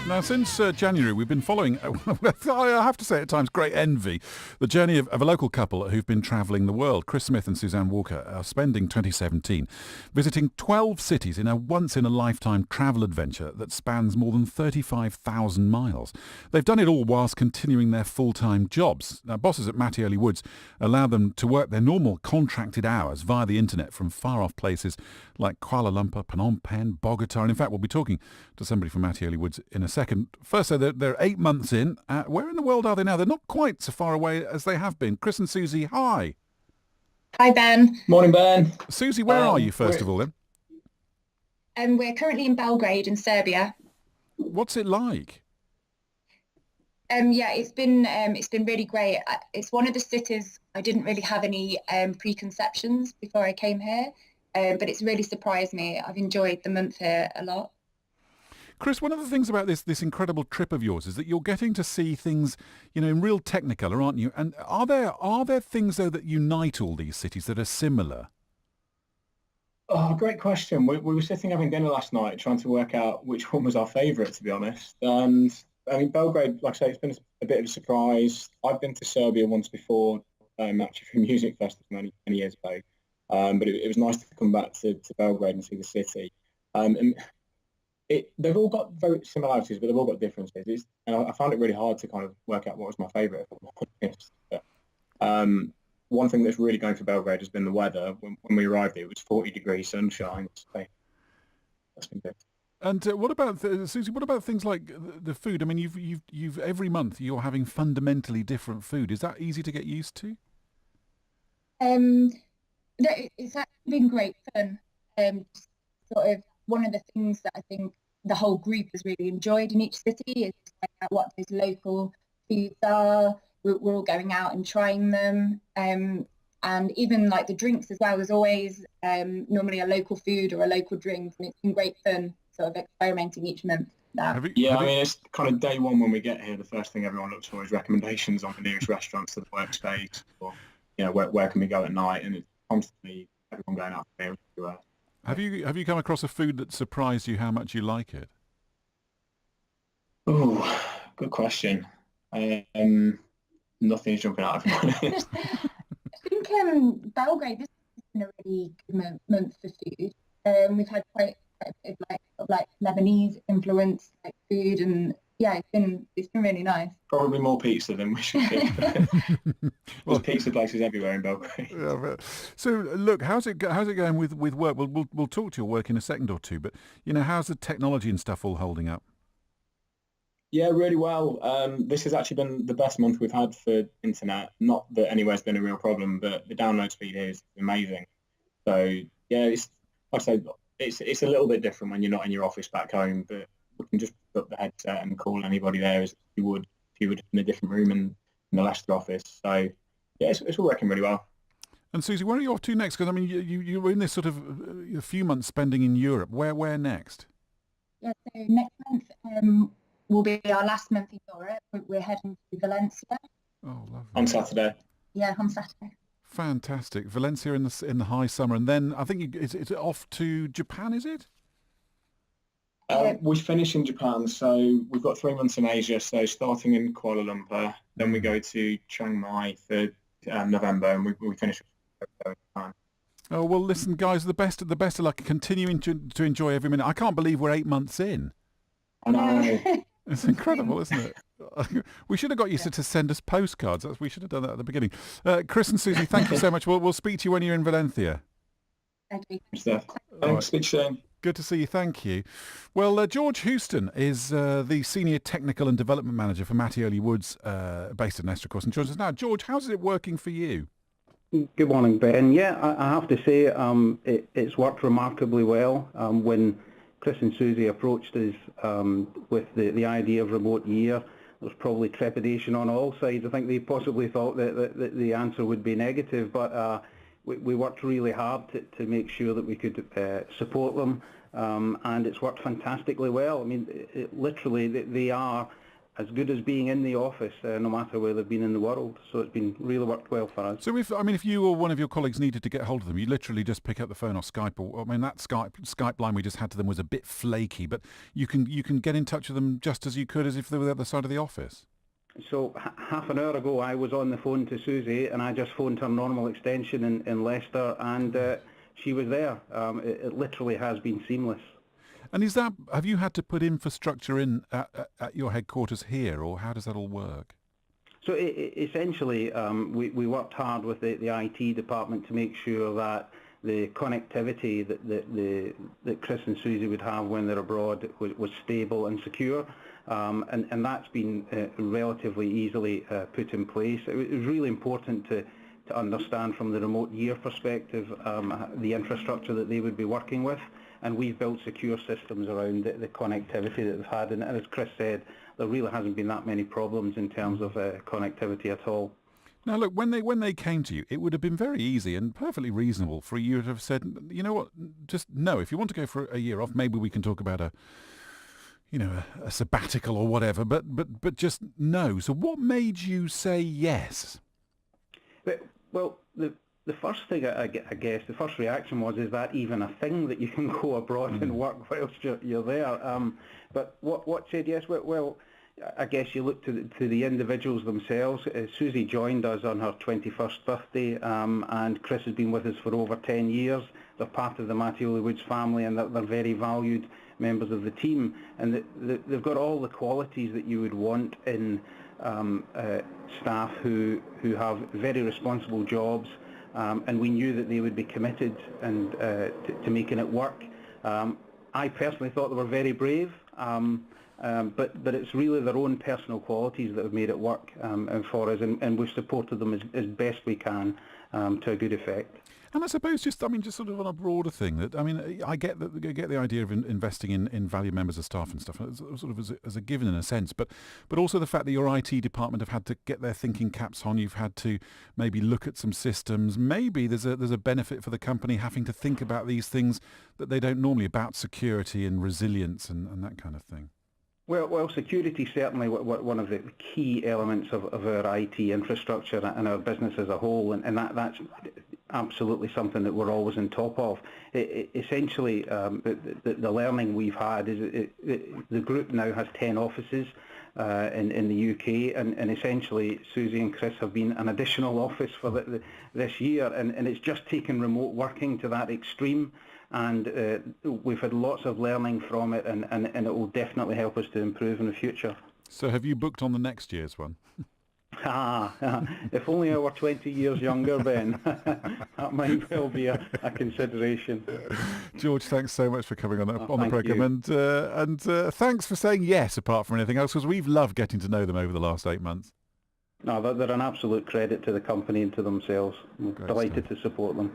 Now, since January, we've been following, I have to say at times, great envy, the journey of a local couple who've been travelling the world. Chris Smith and Suzanne Walker are spending 2017 visiting 12 cities in a once-in-a-lifetime travel adventure that spans more than 35,000 miles. They've done it all whilst continuing their full-time jobs. Now, bosses at Mattioli Woods allow them to work their normal contracted hours via the internet from far-off places like Kuala Lumpur, Phnom Penh, Bogota. And in fact, we'll be talking to somebody from Mattioli Woods in a second. First, so they're 8 months in. Where in the world are they now? They're not quite so far away as they have been. Chris and Suzy, hi. Hi, Ben. Morning, Ben. Suzy, where are you, first of all, then? We're currently in Belgrade in Serbia. What's it like? It's been really great. It's one of the cities I didn't really have any preconceptions before I came here, but it's really surprised me. I've enjoyed the month here a lot. Chris, one of the things about this incredible trip of yours is that you're getting to see things, in real technicolor, aren't you? And are there things, though, that unite all these cities that are similar? Oh, great question. We were sitting having dinner last night trying to work out which one was our favourite, to be honest. And I mean, Belgrade, like I say, it's been a bit of a surprise. I've been to Serbia once before, actually for a music festival many years ago. But it was nice to come back to Belgrade and see the city. They've all got very similarities, but they've all got differences. And I found it really hard to kind of work out what was my favourite. One thing that's really going for Belgrade has been the weather. When we arrived here, it was 40 degrees sunshine. So that's been good. And what about Suzy? What about things like the food? I mean, you've every month you're having fundamentally different food. Is that easy to get used to? It's actually been great fun. Sort of one of the things that I think the whole group has really enjoyed in each city is finding out what those local foods are. We're all going out and trying them. And even like the drinks as well. There's always normally a local food or a local drink, and it's been great fun sort of experimenting each month. I mean, it's kind of day one when we get here. The first thing everyone looks for is recommendations on the nearest restaurants to the workspace, or where can we go at night, and it's constantly everyone going out there everywhere. Have you come across a food that surprised you how much you like it? Oh, good question. Nothing's jumping out of my head. I think Belgrade, this has been a really good month for food. We've had quite a bit of like Lebanese influence like food, and it's been really nice. Probably more pizza than we should do. There's pizza places everywhere in Belgrade. Yeah, so look, how's it going with work? We'll talk to your work in a second or two, but how's the technology and stuff all holding up? Yeah, really well. This has actually been the best month we've had for internet. Not that anywhere's been a real problem, but the download speed here is amazing. So yeah, it's like I say, it's a little bit different when you're not in your office back home, but we can just pick up the headset and call anybody there as you would if you were in a different room in the Leicester office. So yeah, it's all working really well. And Suzy, where are you off to next? Because I mean, you were in this sort of a few months spending in Europe. Where next? Yeah, so next month will be our last month in Europe. We're heading to Valencia. Oh, lovely. On Saturday. Yeah, on Saturday. Fantastic. Valencia in the high summer, and then I think it's off to Japan, is it? We finish in Japan, so we've got 3 months in Asia. So starting in Kuala Lumpur, then we go to Chiang Mai for November, and we finish in Japan. Oh well, listen, guys, the best of luck. Continuing to enjoy every minute. I can't believe we're 8 months in. I know. It's incredible, isn't it? We should have got you to send us postcards. We should have done that at the beginning. Chris and Suzy, thank you so much. We'll speak to you when you're in Valencia. Thank you. Thanks, speak soon. Good to see you. Thank you. Well, George Houston is the Senior Technical and Development Manager for Mattioli Woods, based in Leicester, of course, and joins us now. George, how's it working for you? Good morning, Ben. Yeah, I have to say it's worked remarkably well. When Chris and Suzy approached us with the idea of remote year, there was probably trepidation on all sides. I think they possibly thought that the answer would be negative, but we worked really hard to make sure that we could support them, and it's worked fantastically well. I mean, literally, they are as good as being in the office, no matter where they've been in the world. So it's been really worked well for us. So if you or one of your colleagues needed to get hold of them, you literally just pick up the phone or Skype. That Skype line we just had to them was a bit flaky, but you can get in touch with them just as you could as if they were the other side of the office. So half an hour ago, I was on the phone to Suzy, and I just phoned her normal extension in Leicester, and she was there. It literally has been seamless. And have you had to put infrastructure in at your headquarters here, or how does that all work? So essentially, we worked hard with the IT department to make sure that the connectivity that Chris and Suzy would have when they're abroad was stable and secure, and that's been relatively easily put in place. It was really important to understand from the remote year perspective the infrastructure that they would be working with, and we've built secure systems around the connectivity that they've had, and as Chris said, there really hasn't been that many problems in terms of connectivity at all. Now look, when they came to you, it would have been very easy and perfectly reasonable for you to have said, you know what, just no, if you want to go for a year off, maybe we can talk about a sabbatical or whatever, but just no. So what made you say yes? Well, the first thing, I guess, the first reaction is that even a thing that you can go abroad and work whilst you're there? But what said yes? Well, I guess you look to the individuals themselves. Suzy joined us on her 21st birthday, and Chris has been with us for over 10 years. They're part of the Mattioli Woods family, and they're very valued members of the team. And they've got all the qualities that you would want in staff who have very responsible jobs, and we knew that they would be committed and to making it work. I personally thought they were very brave, but it's really their own personal qualities that have made it work for us, and we've supported them as best we can to a good effect. And I suppose just sort of on a broader thing, I get the idea of investing in valued members of staff and stuff, sort of as a given in a sense, but also the fact that your IT department have had to get their thinking caps on, you've had to maybe look at some systems, maybe there's a benefit for the company having to think about these things that they don't normally, about security and resilience and that kind of thing. Well, security is certainly one of the key elements of our IT infrastructure and our business as a whole, and that's absolutely something that we're always on top of. Essentially, the learning we've had is the group now has 10 offices in the UK, and essentially Suzy and Chris have been an additional office for this year, and it's just taken remote working to that extreme. And we've had lots of learning from it, and it will definitely help us to improve in the future. So have you booked on the next year's one? If only I were 20 years younger, Ben. That might well be a consideration. George, thanks so much for coming on the programme, and thanks for saying yes, apart from anything else, because we've loved getting to know them over the last 8 months. No, they're an absolute credit to the company and to themselves. We're delighted to support them.